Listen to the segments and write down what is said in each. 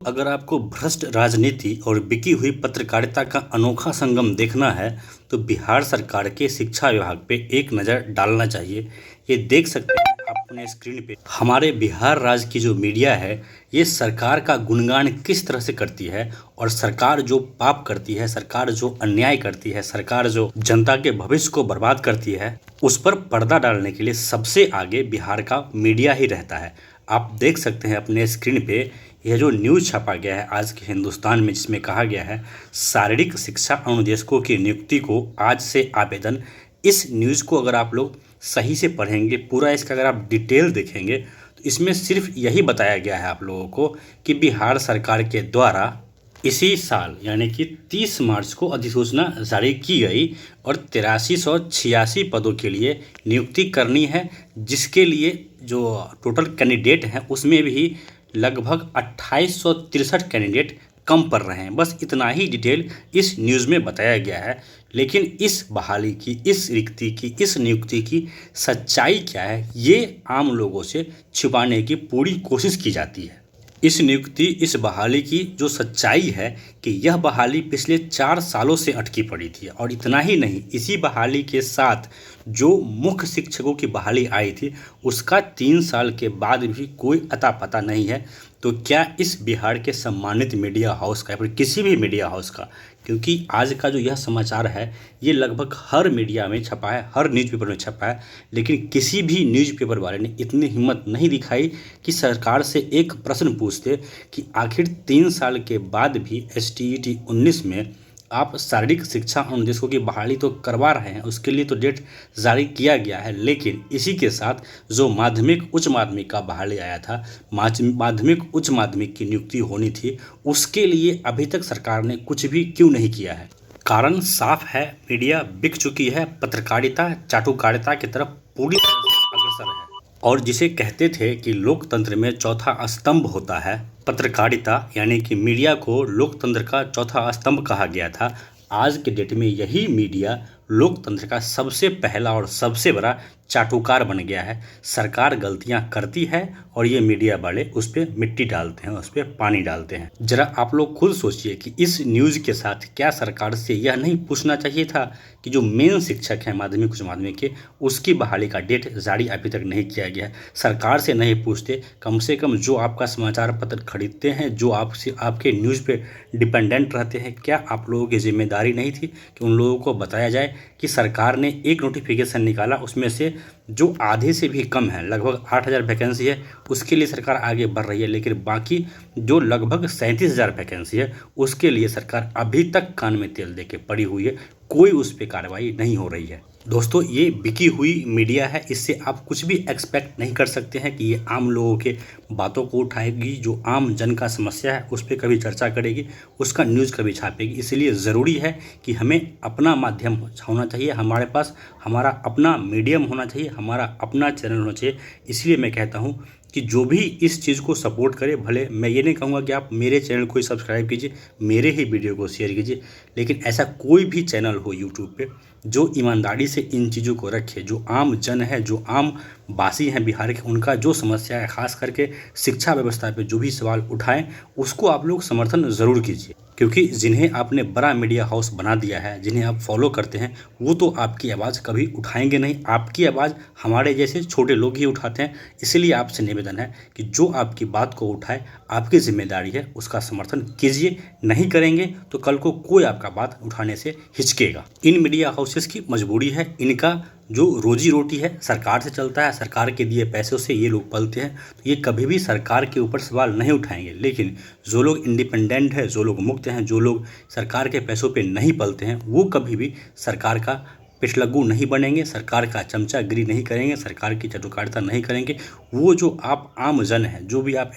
अगर आपको भ्रष्ट राजनीति और बिकी हुई पत्रकारिता का अनोखा संगम देखना है तो बिहार सरकार के शिक्षा विभाग पे एक नज़र डालना चाहिए। ये देख सकते हैं आप अपने स्क्रीन पे हमारे बिहार राज्य की जो मीडिया है ये सरकार का गुणगान किस तरह से करती है और सरकार जो पाप करती है, सरकार जो अन्याय करती है, सरकार जो जनता के भविष्य को बर्बाद करती है उस पर पर्दा डालने के लिए सबसे आगे बिहार का मीडिया ही रहता है। आप देख सकते हैं अपने स्क्रीन पे यह जो न्यूज़ छापा गया है आज के हिंदुस्तान में, जिसमें कहा गया है शारीरिक शिक्षा अनुदेशकों की नियुक्ति को आज से आवेदन। इस न्यूज़ को अगर आप लोग सही से पढ़ेंगे, पूरा इसका अगर आप डिटेल देखेंगे तो इसमें सिर्फ यही बताया गया है आप लोगों को कि बिहार सरकार के द्वारा इसी साल यानी कि 30 मार्च को अधिसूचना जारी की गई और 8386 पदों के लिए नियुक्ति करनी है, जिसके लिए जो टोटल कैंडिडेट हैं उसमें भी लगभग 2863 कैंडिडेट कम पड़ रहे हैं। बस इतना ही डिटेल इस न्यूज़ में बताया गया है। लेकिन इस बहाली की, इस रिक्ति की, इस नियुक्ति की सच्चाई क्या है ये आम लोगों से छुपाने की पूरी कोशिश की जाती है। इस नियुक्ति, इस बहाली की जो सच्चाई है कि यह बहाली पिछले 4 सालों से अटकी पड़ी थी और इतना ही नहीं, इसी बहाली के साथ जो मुख्य शिक्षकों की बहाली आई थी उसका 3 साल के बाद भी कोई अता पता नहीं है। तो क्या इस बिहार के सम्मानित मीडिया हाउस का या फिर किसी भी मीडिया हाउस का, क्योंकि आज का जो यह समाचार है ये लगभग हर मीडिया में छपा है, हर न्यूज़पेपर में छपा है, लेकिन किसी भी न्यूज़पेपर वाले ने इतनी हिम्मत नहीं दिखाई कि सरकार से एक प्रश्न पूछते कि आखिर 3 साल के बाद भी STET 19 में आप शारीरिक शिक्षा अनुदेशकों की बहाली तो करवा रहे हैं, उसके लिए तो डेट जारी किया गया है, लेकिन इसी के साथ जो माध्यमिक उच्च माध्यमिक का बहाली आया था, माध्यमिक उच्च माध्यमिक की नियुक्ति होनी थी, उसके लिए अभी तक सरकार ने कुछ भी क्यों नहीं किया है। कारण साफ है, मीडिया बिक चुकी है, पत्रकारिता चाटुकारिता की तरफ पूरी तरह से अग्रसर है। और जिसे कहते थे कि लोकतंत्र में चौथा स्तंभ होता है पत्रकारिता, यानी कि मीडिया को लोकतंत्र का चौथा स्तंभ कहा गया था, आज के डेट में यही मीडिया लोकतंत्र का सबसे पहला और सबसे बड़ा चाटुकार बन गया है। सरकार गलतियां करती है और ये मीडिया वाले उस पर मिट्टी डालते हैं, उस पर पानी डालते हैं। जरा आप लोग खुद सोचिए कि इस न्यूज़ के साथ क्या सरकार से यह नहीं पूछना चाहिए था कि जो मेन शिक्षक हैं माध्यमिक उच्च माध्यमिक के, उसकी बहाली का डेट जारी अभी तक नहीं किया गया है। सरकार से नहीं पूछते, कम से कम जो आपका समाचार पत्र खरीदते हैं, जो आपसे आपके न्यूज़ पे डिपेंडेंट रहते हैं, क्या आप लोगों की जिम्मेदारी नहीं थी कि उन लोगों को बताया जाए कि सरकार ने एक नोटिफिकेशन निकाला, उसमें से जो आधे से भी कम है, लगभग 8000 वैकेंसी है, उसके लिए सरकार आगे बढ़ रही है, लेकिन बाकी जो लगभग 37,000 वैकेंसी है उसके लिए सरकार अभी तक कान में तेल दे के पड़ी हुई है, कोई उस पर कार्रवाई नहीं हो रही है। दोस्तों, ये बिकी हुई मीडिया है, इससे आप कुछ भी एक्सपेक्ट नहीं कर सकते हैं कि ये आम लोगों के बातों को उठाएगी, जो आम जन का समस्या है उस पर कभी चर्चा करेगी, उसका न्यूज़ कभी छापेगी। इसलिए ज़रूरी है कि हमें अपना माध्यम होना चाहिए, हमारे पास हमारा अपना मीडियम होना चाहिए, हमारा अपना चैनल होना चाहिए। इसलिए मैं कहता हूँ कि जो भी इस चीज़ को सपोर्ट करे, भले मैं ये नहीं कहूँगा कि आप मेरे चैनल को ही सब्सक्राइब कीजिए, मेरे ही वीडियो को शेयर कीजिए, लेकिन ऐसा कोई भी चैनल हो यूट्यूब पे जो ईमानदारी से इन चीज़ों को रखे, जो आम जन है, जो आम वासी हैं बिहार के, उनका जो समस्या है, खास करके शिक्षा व्यवस्था पे जो भी सवाल उठाएं, उसको आप लोग समर्थन ज़रूर कीजिए। क्योंकि जिन्हें आपने बड़ा मीडिया हाउस बना दिया है, जिन्हें आप फॉलो करते हैं, वो तो आपकी आवाज़ कभी उठाएंगे नहीं, आपकी आवाज़ हमारे जैसे छोटे लोग ही उठाते हैं। इसलिए आपसे निवेदन है कि जो आपकी बात को उठाए, आपकी जिम्मेदारी है, उसका समर्थन कीजिए। नहीं करेंगे तो कल को कोई आपका बात उठाने से हिचकेगा। इन मीडिया हाउसेस की मजबूरी है, इनका जो रोजी रोटी है सरकार से चलता है, सरकार के दिए पैसों से ये लोग पलते हैं, तो ये कभी भी सरकार के ऊपर सवाल नहीं उठाएंगे। लेकिन जो लोग इंडिपेंडेंट है, जो लोग मुक्त हैं, जो लोग सरकार के पैसों पे नहीं पलते हैं, वो कभी भी सरकार का पिछलग्गू नहीं बनेंगे, सरकार का चमचागिरी नहीं करेंगे, सरकार की चाटुकारिता नहीं करेंगे। वो जो आप आम जन हैं, जो भी आप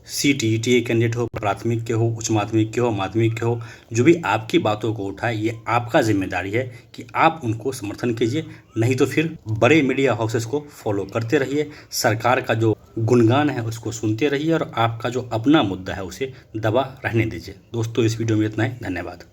CTET कैंडिडेट हो, प्राथमिक के हो, उच्च माध्यमिक के हो, माध्यमिक के हो, जो भी आपकी बातों को उठाए, ये आपका जिम्मेदारी है कि आप उनको समर्थन कीजिए। नहीं तो फिर बड़े मीडिया हाउसेस को फॉलो करते रहिए, सरकार का जो गुणगान है उसको सुनते रहिए और आपका जो अपना मुद्दा है उसे दबा रहने दीजिए। दोस्तों, इस वीडियो में इतना ही, धन्यवाद।